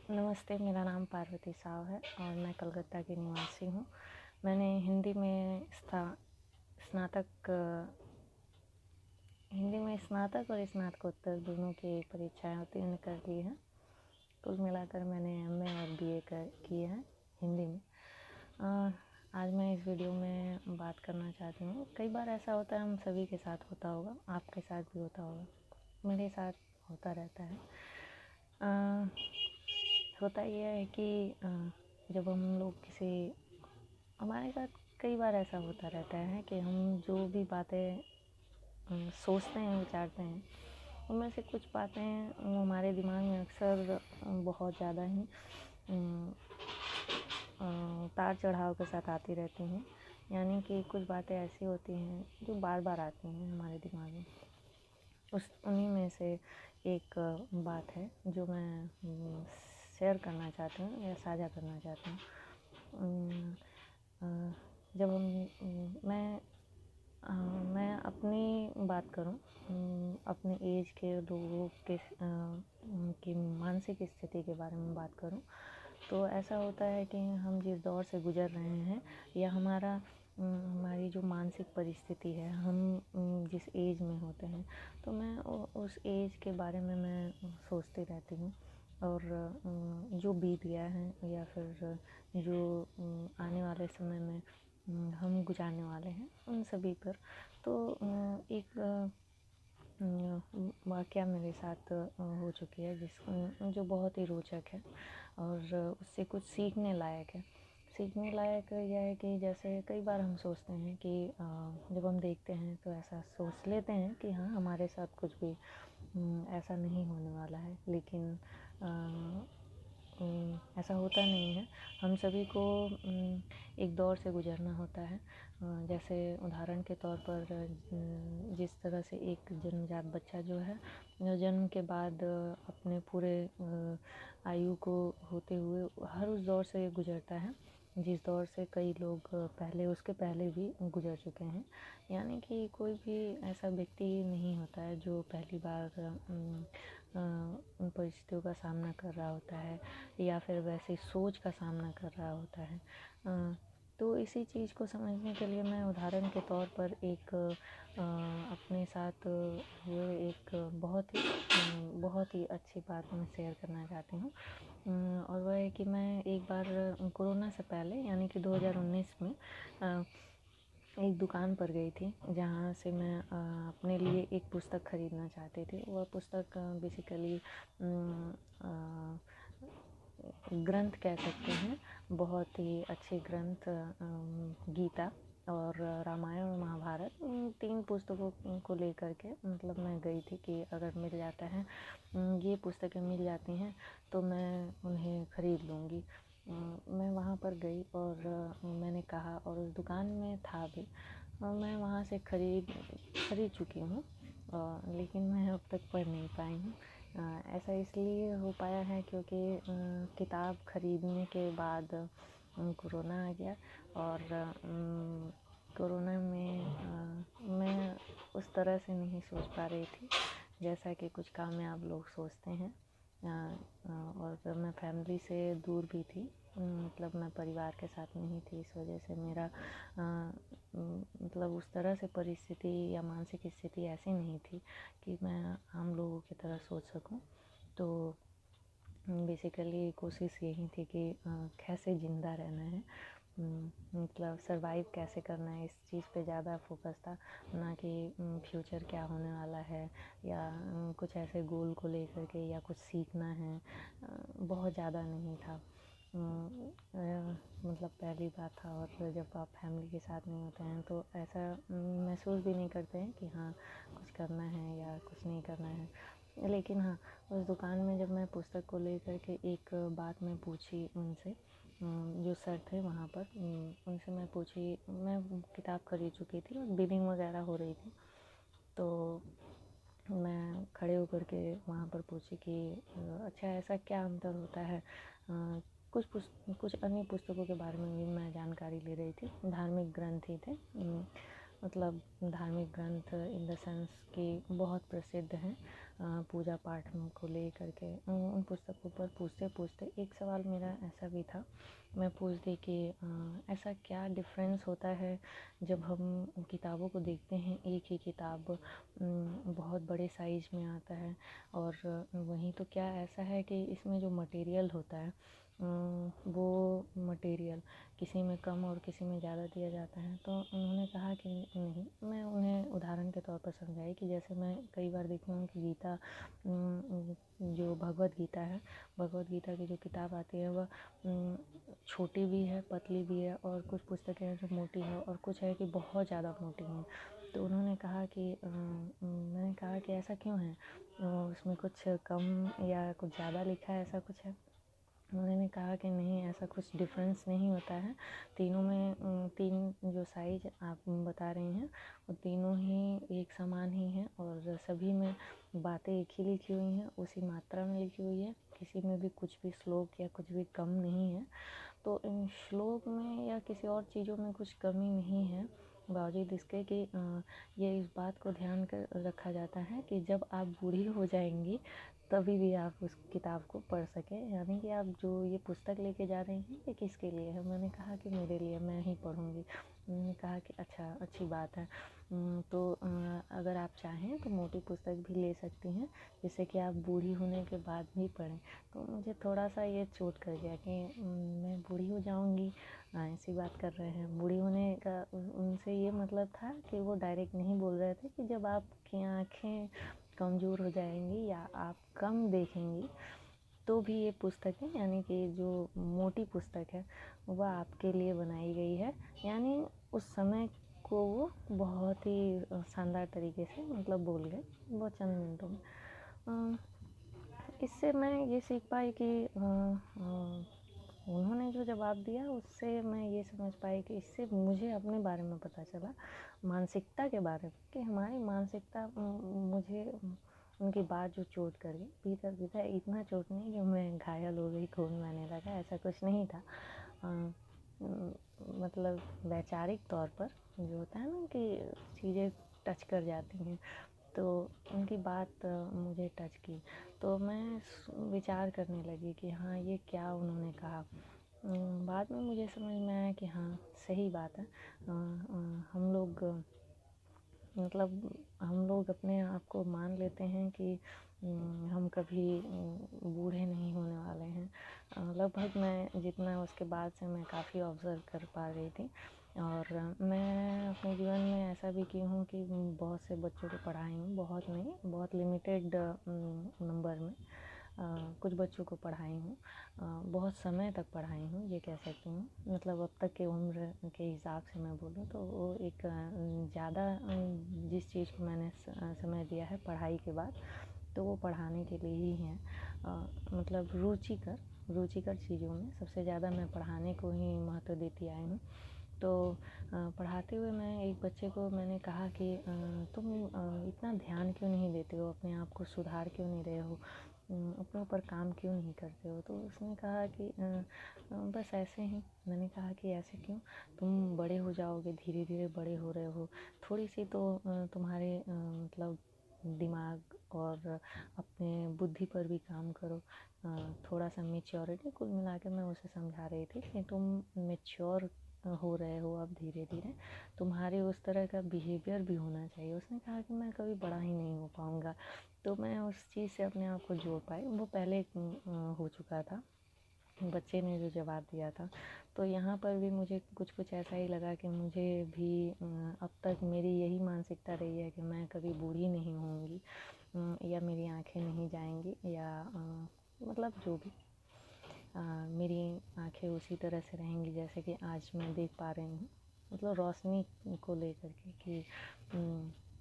नमस्ते, मेरा नाम पार्वती साव है और मैं कलकत्ता की निवासी हूँ। मैंने स्नातक हिंदी में स्नातक और स्नातकोत्तर दोनों की परीक्षाएं उत्तीर्ण कर ली हैं। कुल मिलाकर मैंने एमए और बीए किए हैं हिंदी में। आज मैं इस वीडियो में बात करना चाहती हूँ। कई बार ऐसा होता है, हम सभी के साथ होता होगा, आपके साथ भी होता होगा, मेरे साथ होता रहता है। होता यह है कि जब हम लोग हमारे साथ कई बार ऐसा होता रहता है कि हम जो भी बातें सोचते हैं, विचारते हैं, उनमें से कुछ बातें वो हमारे दिमाग में अक्सर बहुत ज़्यादा ही उतार चढ़ाव के साथ आती रहती हैं। यानी कि कुछ बातें ऐसी होती हैं जो बार बार आती हैं हमारे दिमाग में। उन्हीं में से एक बात है जो मैं शेयर करना चाहती हूँ या साझा करना चाहती हूँ। जब मैं अपनी बात करूँ, अपने एज के लोगों की मानसिक स्थिति के बारे में बात करूँ, तो ऐसा होता है कि हम जिस दौर से गुज़र रहे हैं या हमारी जो मानसिक परिस्थिति है, हम जिस एज में होते हैं, तो मैं उस एज के बारे में मैं सोचती रहती हूँ। और जो बीत गया है या फिर जो आने वाले समय में हम गुजारने वाले हैं, उन सभी पर। तो एक वाक़या मेरे साथ हो चुकी है जो बहुत ही रोचक है और उससे कुछ सीखने लायक है। सीखने लायक यह है कि जैसे कई बार हम सोचते हैं कि जब हम देखते हैं तो ऐसा सोच लेते हैं कि हाँ, हमारे साथ कुछ भी ऐसा नहीं होने वाला है, लेकिन ऐसा होता नहीं है। हम सभी को एक दौर से गुज़रना होता है। जैसे उदाहरण के तौर पर जिस तरह से एक जन्मजात बच्चा जो है, जन्म के बाद अपने पूरे आयु को होते हुए हर उस दौर से गुज़रता है जिस दौर से कई लोग उसके पहले भी गुज़र चुके हैं। यानी कि कोई भी ऐसा व्यक्ति नहीं होता है जो पहली बार उन परिस्थितियों का सामना कर रहा होता है या फिर वैसी सोच का सामना कर रहा होता है। तो इसी चीज़ को समझने के लिए मैं उदाहरण के तौर पर अपने साथ हुए एक बहुत ही अच्छी बात मैं शेयर करना चाहती हूँ। और वह है कि मैं एक बार कोरोना से पहले यानी कि 2019 में एक दुकान पर गई थी, जहाँ से मैं अपने लिए एक पुस्तक ख़रीदना चाहती थी। वह पुस्तक बेसिकली ग्रंथ कह सकते हैं, बहुत ही अच्छे ग्रंथ, गीता और रामायण और महाभारत, 3 पुस्तकों को लेकर के मतलब मैं गई थी कि अगर मिल जाता है, ये पुस्तकें मिल जाती हैं तो मैं उन्हें ख़रीद लूँगी। मैं वहाँ पर गई और मैंने कहा, और उस दुकान में था भी, मैं वहाँ से ख़रीद चुकी हूँ, लेकिन मैं अब तक पढ़ नहीं पाई हूँ। ऐसा इसलिए हो पाया है क्योंकि किताब ख़रीदने के बाद कोरोना आ गया और कोरोना में मैं उस तरह से नहीं सोच पा रही थी जैसा कि कुछ कामयाब लोग सोचते हैं। और मैं फैमिली से दूर भी थी, मतलब मैं परिवार के साथ नहीं थी। इस वजह से मेरा मतलब उस तरह से परिस्थिति या मानसिक स्थिति ऐसी नहीं थी कि मैं आम लोगों की तरह सोच सकूं। तो बेसिकली कोशिश यही थी कि कैसे ज़िंदा रहना है, मतलब सरवाइव कैसे करना है, इस चीज़ पे ज़्यादा फोकस था, ना कि फ्यूचर क्या होने वाला है या कुछ ऐसे गोल को लेकर के या कुछ सीखना है, बहुत ज़्यादा नहीं था। मतलब पहली बात था, और जब आप फैमिली के साथ नहीं होते हैं तो ऐसा महसूस भी नहीं करते हैं कि हाँ, कुछ करना है या कुछ नहीं करना है। लेकिन हाँ, उस दुकान में जब मैं पुस्तक को लेकर के एक बात मैं पूछी उनसे, जो सर थे वहाँ पर, उनसे मैं पूछी, मैं किताब खरीद चुकी थी और बिलिंग वगैरह हो रही थी, तो मैं खड़े होकर के वहाँ पर पूछी कि अच्छा, ऐसा क्या अंतर होता है। कुछ अन्य पुस्तकों के बारे में भी मैं जानकारी ले रही थी, धार्मिक ग्रंथ ही थे, मतलब धार्मिक ग्रंथ इन द सेंस कि बहुत प्रसिद्ध हैं, पूजा पाठ में को ले करके उन पुस्तकों पर पूछते पूछते एक सवाल मेरा ऐसा भी था। मैं पूछती कि ऐसा क्या डिफ़रेंस होता है जब हम किताबों को देखते हैं, एक ही किताब बहुत बड़े साइज़ में आता है, और वहीं तो क्या ऐसा है कि इसमें जो मटेरियल होता है वो मटेरियल किसी में कम और किसी में ज़्यादा दिया जाता है। तो उन्होंने कहा कि नहीं, मैं उन्हें उदाहरण के तौर पर समझाई कि जैसे मैं कई बार देखी हूँ कि गीता, जो भगवत गीता है, भगवत गीता की जो किताब आती है वह छोटी भी है, पतली भी है, और कुछ पुस्तकें हैं जो मोटी है, और कुछ है कि बहुत ज़्यादा मोटी हैं। तो उन्होंने कहा कि मैंने कहा कि ऐसा क्यों है, उसमें कुछ कम या कुछ ज़्यादा लिखा है, ऐसा कुछ है? उन्होंने कहा कि नहीं, ऐसा कुछ डिफरेंस नहीं होता है, तीनों में तीन जो साइज आप बता रही हैं वो तीनों ही एक समान ही हैं, और सभी में बातें एक ही लिखी हुई हैं, उसी मात्रा में लिखी हुई है, किसी में भी कुछ भी श्लोक या कुछ भी कम नहीं है। तो इन श्लोक में या किसी और चीज़ों में कुछ कमी नहीं है, बावजूद इसके कि ये इस बात को ध्यान कर रखा जाता है कि जब आप बूढ़ी हो जाएंगी तभी भी आप उस किताब को पढ़ सकें। यानी कि आप जो ये पुस्तक लेके जा रही हैं ये किसके लिए है? मैंने कहा कि मेरे लिए, मैं ही पढ़ूँगी। उन्होंने कहा कि अच्छा, अच्छी बात है। तो अगर आप चाहें तो मोटी पुस्तक भी ले सकती हैं, जिससे कि आप बूढ़ी होने के बाद भी पढ़ें। तो मुझे थोड़ा सा ये चोट कर गया कि मैं बूढ़ी हो जाऊँगी, ऐसी बात कर रहे हैं। बूढ़ी होने का उनसे ये मतलब था कि वो डायरेक्ट नहीं बोल रहे थे कि जब आपकी आँखें कमज़ोर हो जाएंगी या आप कम देखेंगी तो भी ये पुस्तकें, यानी कि जो मोटी पुस्तक है वह आपके लिए बनाई गई है। यानी उस समय को वो बहुत ही शानदार तरीके से मतलब बोल गए, वो चंद मिनटों में। इससे मैं ये सीख पाई कि उन्होंने जो जवाब दिया उससे मैं ये समझ पाई कि इससे मुझे अपने बारे में पता चला, मानसिकता के बारे में, कि हमारी मानसिकता, मुझे उनकी बात जो चोट कर गई भीतर भीतर, इतना चोट नहीं कि मैं घायल हो गई, खून बहने लगा, ऐसा कुछ नहीं था। मतलब वैचारिक तौर पर जो होता है ना कि चीज़ें टच कर जाती हैं, तो उनकी बात मुझे टच की। तो मैं विचार करने लगी कि हाँ, ये क्या उन्होंने कहा। बाद में मुझे समझ में आया कि हाँ, सही बात है। हम लोग, मतलब हम लोग अपने आप को मान लेते हैं कि हम कभी बूढ़े नहीं होने वाले हैं। लगभग मैं जितना उसके बाद से मैं काफ़ी ऑब्ज़र्व कर पा रही थी, और मैं अपने जीवन में ऐसा भी की हूँ कि बहुत से बच्चों को पढ़ाई हूँ, बहुत नहीं, बहुत लिमिटेड नंबर में कुछ बच्चों को पढ़ाई हूँ, बहुत समय तक पढ़ाई हूँ, ये कह सकती हूँ। मतलब अब तक की उम्र के हिसाब से मैं बोलूँ तो वो एक ज़्यादा जिस चीज़ को मैंने समय दिया है पढ़ाई के बाद, तो वो पढ़ाने के लिए ही है। मतलब रुचिकर चीज़ों में सबसे ज़्यादा मैं पढ़ाने को ही महत्व देती आई हूँ। तो पढ़ाते हुए मैं एक बच्चे को मैंने कहा कि तुम इतना ध्यान क्यों नहीं देते हो, अपने आप को सुधार क्यों नहीं रहे हो, अपने ऊपर काम क्यों नहीं करते हो? तो उसने कहा कि बस ऐसे ही। मैंने कहा कि ऐसे क्यों? तुम बड़े हो जाओगे, धीरे धीरे बड़े हो रहे हो, थोड़ी सी तो तुम्हारे मतलब दिमाग और अपने बुद्धि पर भी काम करो, थोड़ा सा मेच्योरिटी। कुल मिला के मैं उसे समझा रही थी कि तुम मेच्योर हो रहे हो अब धीरे धीरे, तुम्हारे उस तरह का बिहेवियर भी होना चाहिए। उसने कहा कि मैं कभी बड़ा ही नहीं हो पाऊँगा। तो मैं उस चीज़ से अपने आप को जोड़ पाई। वो पहले हो चुका था, बच्चे ने जो जवाब दिया था। तो यहाँ पर भी मुझे कुछ कुछ ऐसा ही लगा कि मुझे भी अब तक मेरी यही मानसिकता रही है कि मैं कभी बूढ़ी नहीं होंगी, या मेरी आँखें नहीं जाएंगी, या मतलब जो भी मेरी आँखें उसी तरह से रहेंगी जैसे कि आज मैं देख पा रही हूँ। मतलब रोशनी को लेकर के कि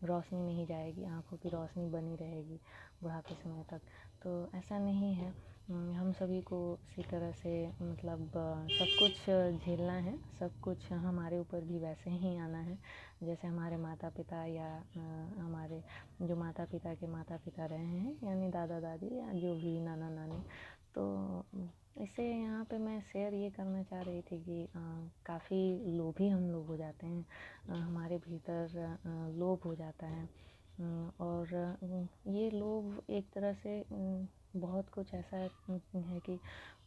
रोशनी नहीं जाएगी, आँखों की रोशनी बनी रहेगी बुढ़ापे समय तक। तो ऐसा नहीं है। हम सभी को इसी तरह से मतलब सब कुछ झेलना है, सब कुछ हमारे ऊपर भी वैसे ही आना है जैसे हमारे माता पिता या हमारे जो माता पिता के माता पिता रहे हैं, यानी दादा दादी या जो भी नाना नानी। तो इससे यहाँ पे मैं शेयर ये करना चाह रही थी कि काफ़ी लोभी हम लोग हो जाते हैं, हमारे भीतर लोभ हो जाता है, और ये लोग एक तरह से बहुत कुछ ऐसा है कि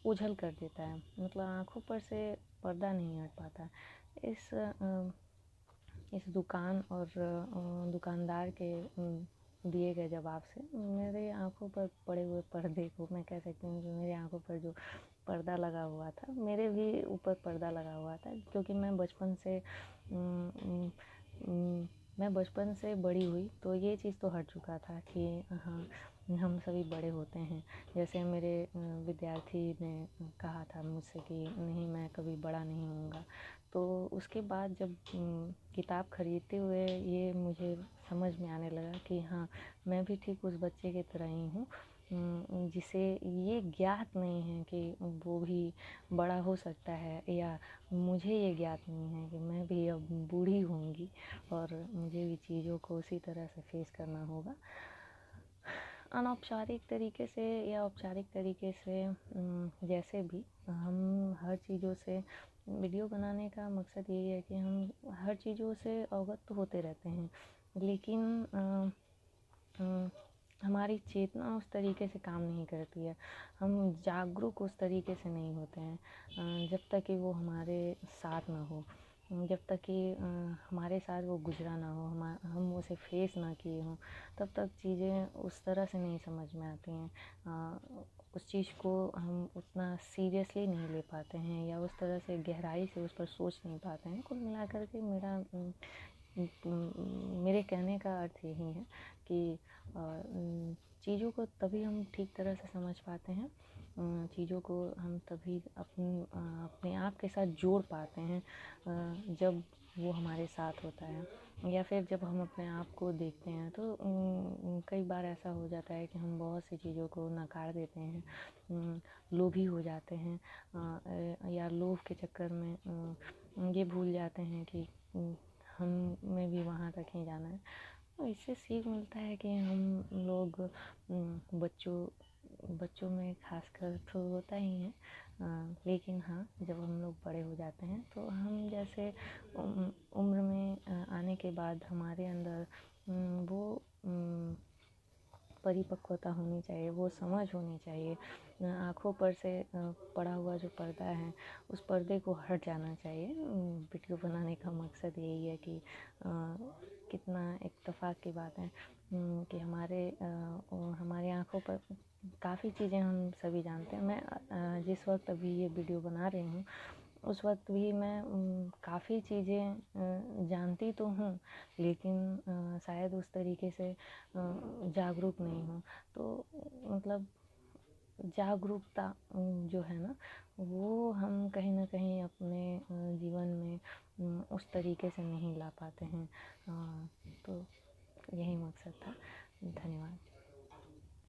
उछल कर देता है, मतलब आँखों पर से पर्दा नहीं हट पाता। इस दुकान और दुकानदार के दिए गए जवाब से मेरे आँखों पर पड़े हुए पर्दे को, मैं कह सकती हूँ कि मेरी आँखों पर जो पर्दा लगा हुआ था, मेरे भी ऊपर पर्दा लगा हुआ था, क्योंकि मैं बचपन से बड़ी हुई, तो ये चीज़ तो हट चुका था कि हाँ, हम सभी बड़े होते हैं। जैसे मेरे विद्यार्थी ने कहा था मुझसे कि नहीं, मैं कभी बड़ा नहीं होऊंगा। तो उसके बाद जब किताब खरीदते हुए ये मुझे समझ में आने लगा कि हाँ, मैं भी ठीक उस बच्चे की तरह ही हूँ जिसे ये ज्ञात नहीं है कि वो भी बड़ा हो सकता है, या मुझे ये ज्ञात नहीं है कि मैं भी अब बूढ़ी होंगी और मुझे भी चीज़ों को उसी तरह से फेस करना होगा। अनौपचारिक तरीके से या औपचारिक तरीके से जैसे भी हम हर चीज़ों से वीडियो बनाने का मकसद यही है कि हम हर चीज़ों से अवगत तो होते रहते हैं, लेकिन हमारी चेतना उस तरीके से काम नहीं करती है, हम जागरूक उस तरीके से नहीं होते हैं जब तक कि वो हमारे साथ ना हो, जब तक कि हमारे साथ वो गुजरा ना हो, हम उसे फेस ना किए हों, तब तक चीज़ें उस तरह से नहीं समझ में आती हैं। उस चीज़ को हम उतना सीरियसली नहीं ले पाते हैं या उस तरह से गहराई से उस पर सोच नहीं पाते हैं। कुल मिलाकर के मेरे कहने का अर्थ यही है कि चीज़ों को तभी हम ठीक तरह से समझ पाते हैं, चीज़ों को हम तभी अपने आप के साथ जोड़ पाते हैं जब वो हमारे साथ होता है, या फिर जब हम अपने आप को देखते हैं। तो कई बार ऐसा हो जाता है कि हम बहुत सी चीज़ों को नकार देते हैं, लोभी हो जाते हैं, या लोभ के चक्कर में ये भूल जाते हैं कि हमें भी वहाँ तक ही जाना है। तो इससे सीख मिलता है कि हम लोग बच्चों में खासकर तो होता ही है, लेकिन हाँ, जब हम लोग बड़े हो जाते हैं तो हम जैसे उम्र में आने के बाद हमारे अंदर वो परिपक्वता होनी चाहिए, वो समझ होनी चाहिए, आँखों पर से पड़ा हुआ जो पर्दा है उस पर्दे को हट जाना चाहिए। वीडियो बनाने का मकसद यही है कि कितना इत्तेफाक की बात है कि हमारे आँखों पर काफ़ी चीज़ें हम सभी जानते हैं। मैं जिस वक्त अभी ये वीडियो बना रही हूँ उस वक्त भी मैं काफ़ी चीज़ें जानती तो हूँ, लेकिन शायद उस तरीके से जागरूक नहीं हूँ। तो मतलब जागरूकता जो है ना, वो हम कहीं ना कहीं अपने जीवन में उस तरीके से नहीं ला पाते हैं। तो यही मकसद था। धन्यवाद।